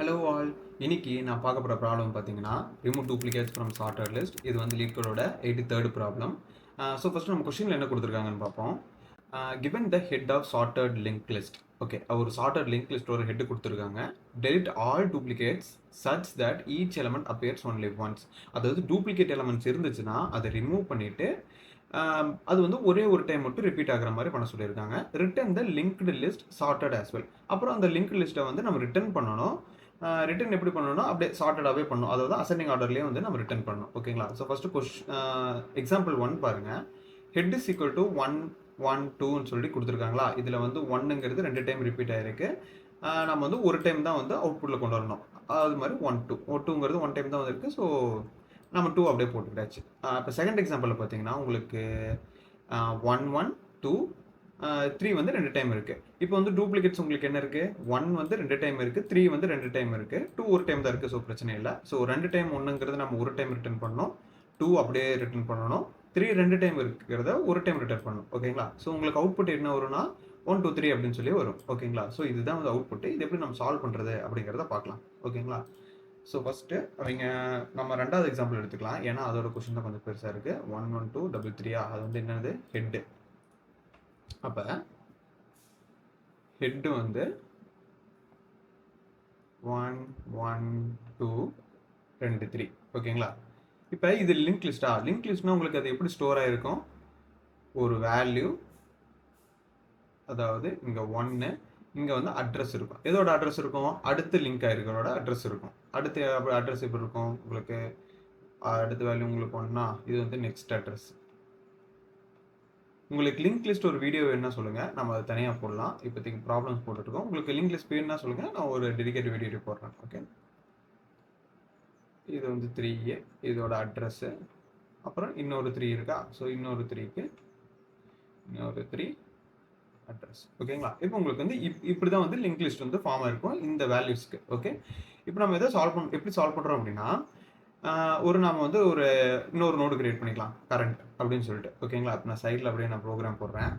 Hello all. இன்னைக்கு நான் பார்க்க போகிற ப்ராப்ளம் பார்த்தீங்கன்னா remove duplicates from sorted list. இது வந்து லீட் கோடோட 83rd ப்ராப்ளம். ஸோ ஃபஸ்ட்டு நம்ம கொஸ்டினில் என்ன கொடுத்துருக்காங்கன்னு பார்ப்போம். Given the head of sorted linked list. Okay, ஒரு சார்ட்டட் லிங்க் லிஸ்ட் ஒரு ஹெட் கொடுத்துருக்காங்க. Delete all duplicates such that each element appears only once. அதாவது டூப்ளிகேட் எலமெண்ட்ஸ் இருந்துச்சுன்னா அதை ரிமூவ் பண்ணிவிட்டு அது வந்து ஒரே ஒரு டைம் மட்டும் ரிப்பீட் ஆகிற மாதிரி பண்ண சொல்லியிருக்காங்க. Return the linked list sorted as well. அப்புறம் அந்த லிங்க் லிஸ்ட்டை வந்து நம்ம ரிட்டர்ன் பண்ணணும். ரிட்டன் எப்படி பண்ணணும்னா அப்படியே சார்ட்டடாகவே பண்ணணும். அதாவது அசெண்டிங் ஆர்டர்லேயே வந்து நம்ம ரிட்டன் பண்ணணும். ஓகேங்களா? ஸோ ஃபஸ்ட்டு எக்ஸாம்பிள் 1 பாருங்கள். ஹெட் இஸ் ஈக்குவல் டு 1 1 2ன்னு சொல்லி கொடுத்துருக்காங்களா? இதில் வந்து 1ங்கிறது 2 டைம் ரிப்பீட் ஆகிருக்கு. நம்ம வந்து ஒரு டைம் தான் வந்து அவுட்புட்டில் கொண்டு வரணும். அது மாதிரி 1 2 2ங்கிறது 1 டைம் தான் வந்திருக்கு. ஸோ நம்ம 2 அப்படியே போட்டுக்கிட்டாச்சு. இப்போ செகண்ட் எக்ஸாம்பிளில் பார்த்தீங்கன்னா உங்களுக்கு 1 1 2 3 வந்து 2 டைம் இருக்குது. இப்போ வந்து டூப்ளிகேட்ஸ் உங்களுக்கு என்ன இருக்குது? 1 வந்து 2 டைம் இருக்குது, 3 வந்து 2 டைம் இருக்குது, 2 ஒரு டைம் தான் இருக்குது. ஸோ பிரச்சனை இல்லை. ஸோ 2 டைம் 1ங்கிறது நம்ம ஒரு டைம் ரிட்டர்ன் பண்ணணும், 2 அப்படியே ரிட்டர்ன் பண்ணணும், 3 2 டைம் இருக்கிறத ஒரு டைம் ரிட்டர்ன் பண்ணணும். ஓகேங்களா? ஸோ உங்களுக்கு அவுட்புட் என்ன வரும்னா 1 2 3 அப்படின்னு சொல்லி வரும். ஓகேங்களா? ஸோ இதுதான் வந்து அவுட்புட். இது எப்படி நம்ம சால்வ் பண்ணுறது அப்படிங்கிறத பார்க்கலாம். ஓகேங்களா? ஸோ ஃபஸ்ட்டு நம்ம ரெண்டாவது எக்ஸாம்பிள் எடுத்துக்கலாம். ஏன்னா அதோட கொஸ்டின் தான் கொஞ்சம் பெருசாக இருக்குது. 1 1 2 3 3 அது வந்து என்னது? ஹெட்டு. அப்போ ஹெட்டு வந்து 1 1 2 2 3. ஓகேங்களா? இப்போ இது லிங்க் லிஸ்ட்டா? லிங்க் லிஸ்ட்னா உங்களுக்கு அது எப்படி ஸ்டோர் ஆகிருக்கும்? ஒரு வேல்யூ, அதாவது இங்கே 1, இங்கே வந்து அட்ரஸ் இருக்கும். எதோட அட்ரஸ் இருக்கும்? அடுத்து லிங்க் ஆகிருக்கிறோட அட்ரஸ் இருக்கும். அடுத்து அட்ரஸ் எப்படி இருக்கும் உங்களுக்கு? அடுத்த வேல்யூ உங்களுக்கு 1னா இது வந்து நெக்ஸ்ட் அட்ரஸ். உங்களுக்கு லிங்க் லிஸ்ட் ஒரு வீடியோ வேணும்னா சொல்லுங்கள், நம்ம அதை தனியாக போடலாம். இப்போதைக்கு ப்ராப்ளம்ஸ் போட்டுருக்கோம். உங்களுக்கு லிங்க் லிஸ்ட் வேணும்னா சொல்லுங்கள், நான் ஒரு டெடிகேட் வீடியோ போடுறேன். ஓகே, இது வந்து 3A இதோட அட்ரஸ்ஸு. அப்புறம் இன்னொரு 3 இருக்கா? ஸோ இன்னொரு 3க்கு இன்னொரு 3 அட்ரஸ். ஓகேங்களா? இப்போ உங்களுக்கு வந்து இப்படி தான் வந்து லிங்க் லிஸ்ட் வந்து ஃபார்ம் ஆயிருக்கும் இந்த வேல்யூஸ்க்கு. ஓகே, இப்போ நம்ம எதை எப்படி சால்வ் பண்ணுறோம் அப்படின்னா, நாம வந்து இன்னொரு நோடு கிரியேட் பண்ணிக்கலாம், கரண்ட் அப்படின்னு சொல்லிட்டு. ஓகேங்களா? இப்போ நான் சைடில் அப்படியே நான் ப்ரோக்ராம் போடுறேன்.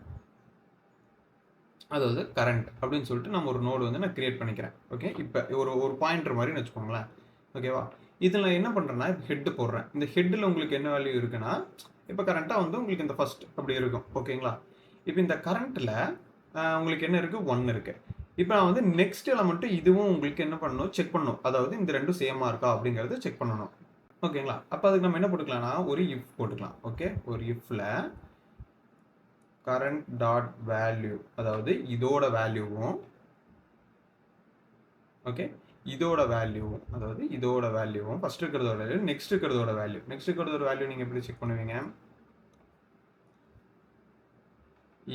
அதாவது கரண்ட் அப்படின்னு சொல்லிட்டு நம்ம ஒரு நோடு வந்து நான் கிரியேட் பண்ணிக்கிறேன். ஓகே, இப்போ ஒரு பாயிண்டர் மாதிரின்னு வச்சுக்கோங்களேன். ஓகேவா? இதில் என்ன பண்ணுறேன்னா ஹெட்டு போடுறேன். இந்த ஹெட்டில் உங்களுக்கு என்ன வேல்யூ இருக்குன்னா, இப்போ கரண்ட்டாக வந்து உங்களுக்கு இந்த ஃபர்ஸ்ட் அப்படி இருக்கும். ஓகேங்களா? இப்போ இந்த கரண்ட்டில் உங்களுக்கு என்ன இருக்குது? 1 இருக்குது. இப்போ நான் வந்து நெக்ஸ்ட் எலமெண்ட்டு இதுவும் உங்களுக்கு என்ன பண்ணணும்? செக் பண்ணணும். அதாவது இந்த ரெண்டும் சேமாக இருக்கா அப்படிங்கிறத செக் பண்ணணும். ஓகேங்களா? அப்போ அதுக்கு நம்ம என்ன போட்டுக்கலாம்னா ஒரு இஃப் போட்டுக்கலாம். ஓகே, ஒரு இஃப்ல current dot value, அதாவது இதோட வேல்யூவும், ஓகே, இதோட வேல்யூவும், அதாவது இதோட வேல்யூவும் ஃபர்ஸ்ட் இருக்கிறதோட வேல்யூ, நெக்ஸ்ட் இருக்கிறதோட வேல்யூ. நெக்ஸ்ட் இருக்கிறதோட வேல்யூ நீங்க எப்படி செக் பண்ணுவீங்க?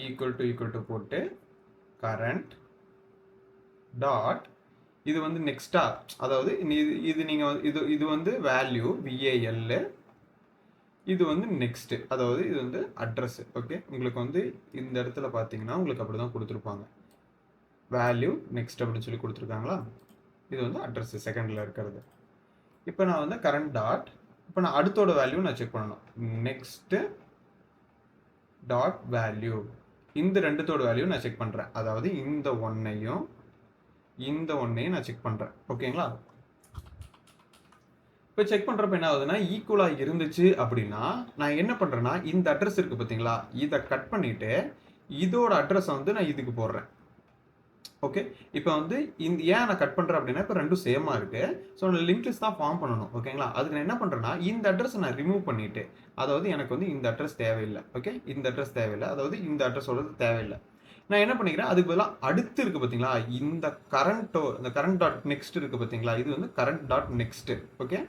ஈக்குவல் டு போட்டு current டாட் இது வந்து நெக்ஸ்டா, அதாவது இது நீங்க இது வந்து வேல்யூ VAL, இது வந்து நெக்ஸ்ட், அதாவது இது வந்து அட்ரஸ். ஓகே, உங்களுக்கு வந்து இந்த இடத்துல பார்த்தீங்கன்னா உங்களுக்கு அப்படிதான் கொடுத்துருப்பாங்க, வேல்யூ நெக்ஸ்ட் அப்படின்னு சொல்லி கொடுத்துருக்காங்களா? இது வந்து அட்ரஸ் செகண்டில் இருக்கிறது. இப்போ நான் வந்து கரண்ட் டாட், இப்போ நான் அடுத்தோட வேல்யூ நான் செக் பண்ணணும். நெக்ஸ்ட் டாட் வேல்யூ, இந்த ரெண்டுத்தோட வேல்யூ நான் செக் பண்ணுறேன். அதாவது இந்த ஒன்னையும் இந்த ஒன்னையும் நான் செக் பண்ணுறேன். ஓகேங்களா? இப்போ செக் பண்ணுறப்ப என்ன ஆகுதுன்னா, ஈக்குவலாக இருந்துச்சு அப்படின்னா நான் என்ன பண்ணுறேன்னா, இந்த அட்ரஸ் இருக்குது பார்த்தீங்களா, இதை கட் பண்ணிவிட்டு இதோட அட்ரஸை வந்து நான் இதுக்கு போடுறேன். ஓகே, இப்போ வந்து ஏன் நான் கட் பண்ணுறேன் அப்படின்னா, இப்போ ரெண்டும் சேமாக இருக்குது. ஸோ நான் லிங்க் லிஸ்ட் தான் ஃபார்ம் பண்ணணும். ஓகேங்களா? அதுக்கு நான் என்ன பண்ணுறேன்னா, இந்த அட்ரஸை நான் ரிமூவ் பண்ணிவிட்டு, அதாவது எனக்கு வந்து இந்த அட்ரஸ் தேவையில்லை. ஓகே, இந்த அட்ரஸ் தேவையில்லை, அதாவது இந்த அட்ரஸோட தேவையில்லை. நான் என்ன பண்ணிக்கிறேன், அதுக்கு பதிலாக அடுத்து இருக்குது பார்த்தீங்களா, இந்த கரண்ட் டாட் நெக்ஸ்ட் இருக்குது பார்த்தீங்களா, இது வந்து கரண்ட் டாட் நெக்ஸ்ட். ஓகே,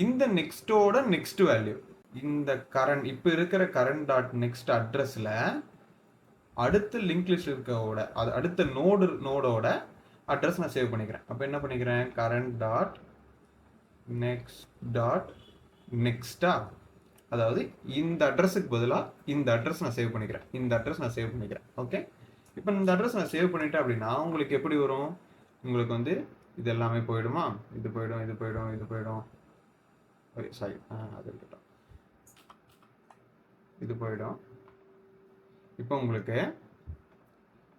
இந்த நெக்ஸ்ட்டோட நெக்ஸ்ட் வேல்யூ, இந்த கரண்ட் இப்போ இருக்கிற கரண்ட் டாட் நெக்ஸ்ட் அட்ரஸில் அடுத்த லிங்க் லிஸ்ட் இருக்கோட, அது அடுத்த நோடோட அட்ரஸ் நான் சேவ் பண்ணிக்கிறேன். அப்போ என்ன பண்ணிக்கிறேன், கரண்ட் டாட் நெக்ஸ்ட் டாட் நெக்ஸ்டா, அதாவது இந்த அட்ரஸுக்கு பதிலாக இந்த அட்ரஸ் நான் சேவ் பண்ணிக்கிறேன். இந்த அட்ரஸ் நான் சேவ் பண்ணிக்கிறேன். ஓகே, இப்போ இந்த அட்ரஸ் நான் சேவ் பண்ணிட்டேன் அப்படின்னா உங்களுக்கு எப்படி வரும்? உங்களுக்கு வந்து இது எல்லாமே போயிடுமா? இது போயிடும், இது போயிடும், இது போயிடும். சாரி, அது இருக்கட்டும், இது போயிடும். இப்போ உங்களுக்கு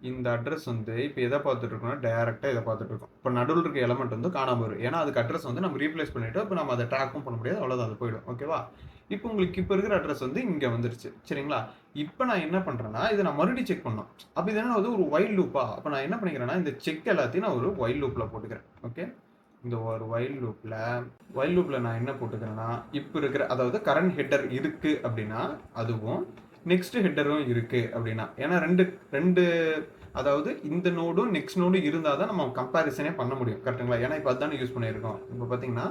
இந்த அட்ரஸ் வந்து இப்போ எதை பார்த்துட்டு இருக்கோம்னா டேரெக்டாக இதை பார்த்துட்டு இருக்கோம். இப்போ நடுவில் இருக்க எலமெண்ட் வந்து காணாம வரும். ஏன்னா அதுக்கு அட்ரஸ் வந்து நம்ம ரீப்ளேஸ் பண்ணிவிட்டோம். இப்போ நம்ம அதை ட்ராக்கும் பண்ண முடியாது, அவ்வளோதான், அது போயிடும். ஓகேவா? இப்போ உங்களுக்கு இப்போ இருக்கிற அட்ரஸ் வந்து இங்கே வந்துருச்சு. சரிங்களா? இப்போ நான் என்ன பண்ணுறேன்னா இதை நான் மறுபடியும் செக் பண்ணணும். அப்போ இது என்ன ஒரு வைல் லூப்பா? அப்போ நான் என்ன பண்ணிக்கிறேன்னா இந்த செக் எல்லாத்தையும் நான் ஒரு வைல் லூப்பில் போட்டுக்கிறேன். ஓகே, இந்த ஒரு வைல் லூப்பில் நான் என்ன போட்டுக்கிறேன்னா இப்போ இருக்கிற, அதாவது கரண்ட் ஹெட்டர் இருக்குது அப்படின்னா அதுவும் நெக்ஸ்ட் ஹெட்டரும் இருக்குது அப்படின்னா, ஏன்னா ரெண்டு அதாவது இந்த நோடும் நெக்ஸ்ட் நோடும் இருந்தால் தான் நம்ம கம்பேரிசனே பண்ண முடியும். கரெக்டுங்களா? ஏன்னா இப்போ அதுதானே யூஸ் பண்ணியிருக்கோம். இப்போ பார்த்தீங்கன்னா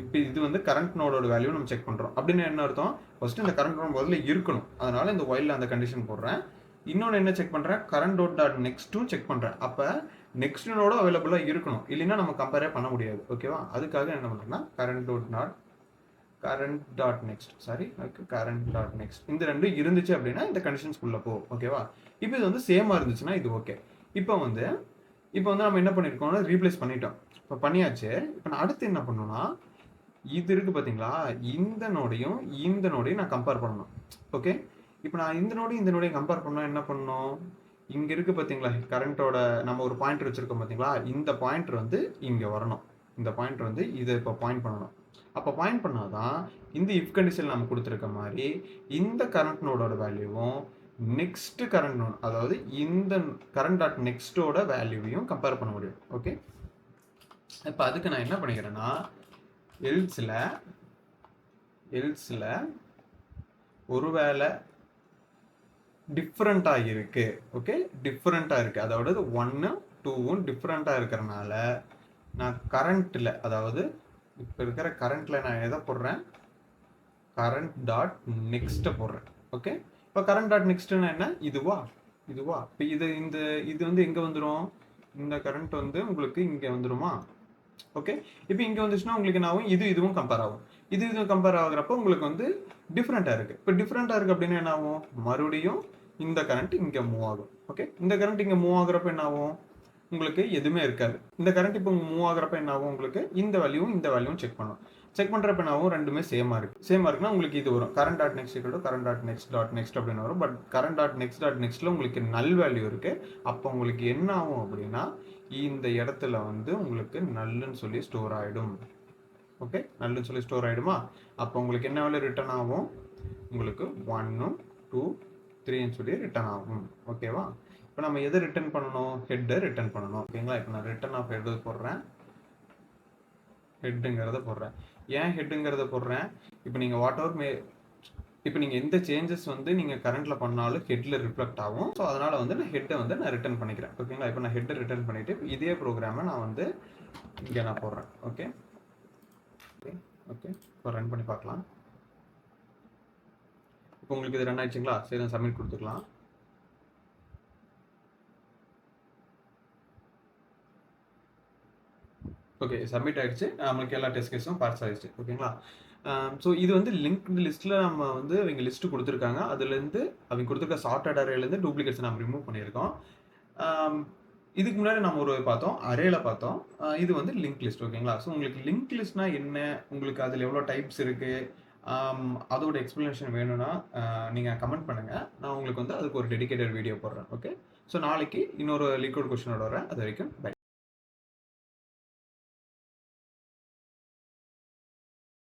இப்போ இது வந்து கரண்ட் நோடோட வேல்யூ நம்ம செக் பண்ணுறோம். அப்படின்னு என்ன அர்த்தம்? ஃபர்ஸ்ட் இந்த கரண்ட் நோட் முதல்ல இருக்கணும். அதனால இந்த ஒயிலில் அந்த கண்டிஷன் போடுறேன். இன்னொன்று என்ன செக் பண்ணுறேன்? கரண்ட் டாட் நெக்ஸ்ட்டும் செக் பண்ணுறேன். அப்போ நெக்ஸ்ட் நோட அவைலபிளாக இருக்கணும், இல்லைன்னா நம்ம கம்பேரே பண்ண முடியாது. ஓகேவா? அதுக்காக என்ன பண்ணுறேன்னா கரண்ட் டாட் நெக்ஸ்ட் இந்த ரெண்டும் இருந்துச்சு அப்படின்னா இந்த கண்டிஷன்ஸ்குள்ளே போ. ஓகேவா? இப்போ இது வந்து சேமாக இருந்துச்சுன்னா இது ஓகே. இப்போ வந்து நம்ம என்ன பண்ணியிருக்கோம்னா ரீப்ளேஸ் பண்ணிட்டோம். இப்போ பண்ணியாச்சு. இப்போ நான் அடுத்து என்ன பண்ணணும்னா இது இருக்குது பார்த்தீங்களா, இந்த நோடையும் நான் கம்பேர் பண்ணணும். ஓகே, இப்போ நான் இந்த நோடையும் கம்பேர் பண்ணால் என்ன பண்ணணும்? இங்கே இருக்குது பார்த்தீங்களா கரண்ட்டோட நம்ம ஒரு பாயிண்டர் வச்சுருக்கோம் பார்த்தீங்களா, இந்த பாயிண்டர் வந்து இங்கே வரணும். இந்த பாயிண்டர் வந்து இதை இப்போ பாயிண்ட் பண்ணணும். அப்போ பாயிண்ட் பண்ணால் தான் இந்த இஃப் கண்டிஷன் நம்ம கொடுத்துருக்க மாதிரி இந்த கரண்ட் நோடோட வேல்யூவும் நெக்ஸ்ட் கரண்ட் நோட், அதாவது இந்த கரண்ட் டாட் நெக்ஸ்ட்டோட வேல்யூவையும் கம்பேர் பண்ண முடியும். ஓகே, இப்போ அதுக்கு நான் என்ன பண்ணிக்கிறேன்னா எல்ஸில் ஒருவேளை டிஃப்ரெண்ட்டாக இருக்குது. ஓகே, டிஃப்ரெண்ட்டாக இருக்குது, அதாவது 1 2 டிஃப்ரெண்ட்டாக இருக்கிறனால நான் கரண்ட்டில், அதாவது இப்போ இருக்கிற கரண்ட்டில் நான் எதை போடுறேன்? கரண்ட் டாட் நெக்ஸ்ட்டை போடுறேன். ஓகே, இப்போ கரண்ட் டாட் நெக்ஸ்ட்னா என்ன? இதுவா இப்போ இது வந்து எங்கே வந்துடும்? இந்த கரண்ட் வந்து உங்களுக்கு இங்கே வந்துடுமா? ஓகே, இப்போ இங்கே வந்துச்சுன்னா உங்களுக்கு என்ன ஆகும்? இதுவும் கம்பேர் ஆகும். இதுவும் கம்பேர் ஆகுறப்போ உங்களுக்கு வந்து டிஃப்ரெண்ட்டாக இருக்குது. இப்போ டிஃப்ரெண்ட்டாக இருக்குது அப்படின்னா என்ன ஆகும்? மறுபடியும் இந்த கரண்ட் இங்கே மூவ் ஆகும். ஓகே, இந்த கரண்ட் இங்கே மூவ் ஆகுறப்ப என்ன ஆகும்? உங்களுக்கு எதுவுமே இருக்காது. இந்த கரண்ட் இப்போ மூவ் ஆகுறப்ப என்ன ஆகும்? உங்களுக்கு இந்த வேல்யூவும் செக் பண்ணும். செக் பண்ணுறப்ப என்ன ஆகும்? ரெண்டுமே சேமாக இருக்குன்னா உங்களுக்கு இது வரும். Current dot next current dot next அப்படின்னு வரும். பட் கரண்ட் டாட் நெக்ஸ்ட்டில் உங்களுக்கு நல் வேல்யூ இருக்குது. அப்போ உங்களுக்கு என்ன ஆகும் அப்படின்னா இந்த இடத்துல வந்து உங்களுக்கு நல்லுன்னு சொல்லி ஸ்டோர் ஆகிடும். ஓகே, நல்லுன்னு சொல்லி ஸ்டோர் ஆகிடுமா? அப்போ உங்களுக்கு என்ன வேல்யூ ரிட்டர்ன் ஆகும்? உங்களுக்கு 1 2 3ன்னு சொல்லி ரிட்டர்ன் ஆகும். ஓகேவா? இப்போ நம்ம எதை ரிட்டர்ன் பண்ணணும்? ஹெட்டை ரிட்டர்ன் பண்ணணும். ஓகேங்களா? இப்போ நான் ரிட்டர்ன் ஆஃப் ஹெட் போடுறேன். ஹெட்டுங்கிறத போடுறேன். ஏன் ஹெட்டுங்கிறத போடுறேன்? இப்போ நீங்கள் இப்போ நீங்கள் எந்த சேஞ்சஸ் வந்து நீங்கள் கரண்ட்டில் பண்ணாலும் ஹெட்டில் ரிஃப்ளெக்ட் ஆகும். ஸோ அதனால் வந்து நான் ஹெட்டை வந்து நான் ரிட்டர்ன் பண்ணிக்கிறேன். ஓகேங்களா? இப்போ நான் ஹெட்டை ரிட்டர்ன் பண்ணிவிட்டு இதே ப்ரோக்ராமை நான் வந்து இங்கே நான் போடுறேன். ஓகே, இப்போ ரன் பண்ணி பார்க்கலாம். இப்போ உங்களுக்கு இது ரன் ஆயிடுச்சுங்களா? சரி, நான் சப்மிட் கொடுத்துக்கலாம். ஓகே, சப்மிட் ஆகிடுச்சு. நம்மளுக்கு எல்லா டெஸ்ட் கேஸும் பாஸ் ஆகிடுச்சு. ஓகேங்களா? ஸோ இது வந்து லிங்க்டு லிஸ்ட்டில் நம்ம வந்து அவங்க லிஸ்ட்டு கொடுத்துருக்காங்க. அதுலேருந்து அவங்க கொடுத்துருக்க சார்ட்டட் அரேலேருந்து டூப்ளிகேட்ஸ் நம்ம ரிமூவ் பண்ணியிருக்கோம். இதுக்கு முன்னாடி நம்ம ஒரு பார்த்தோம், அரேல பார்த்தோம். இது வந்து லிங்க் லிஸ்ட். ஓகேங்களா? ஸோ உங்களுக்கு லிங்க் லிஸ்ட்னா என்ன, உங்களுக்கு அதில் எவ்வளோ டைப்ஸ் இருக்குது, அதோட எக்ஸ்ப்ளனேஷன் வேணும்னா நீங்கள் கமெண்ட் பண்ணுங்கள். நான் உங்களுக்கு வந்து அதுக்கு ஒரு டெடிகேட்டட் வீடியோ போடுறேன். ஓகே, ஸோ நாளைக்கு இன்னொரு லீக் கோட் கொஸ்டினோட வரேன். அது வரைக்கும் பை.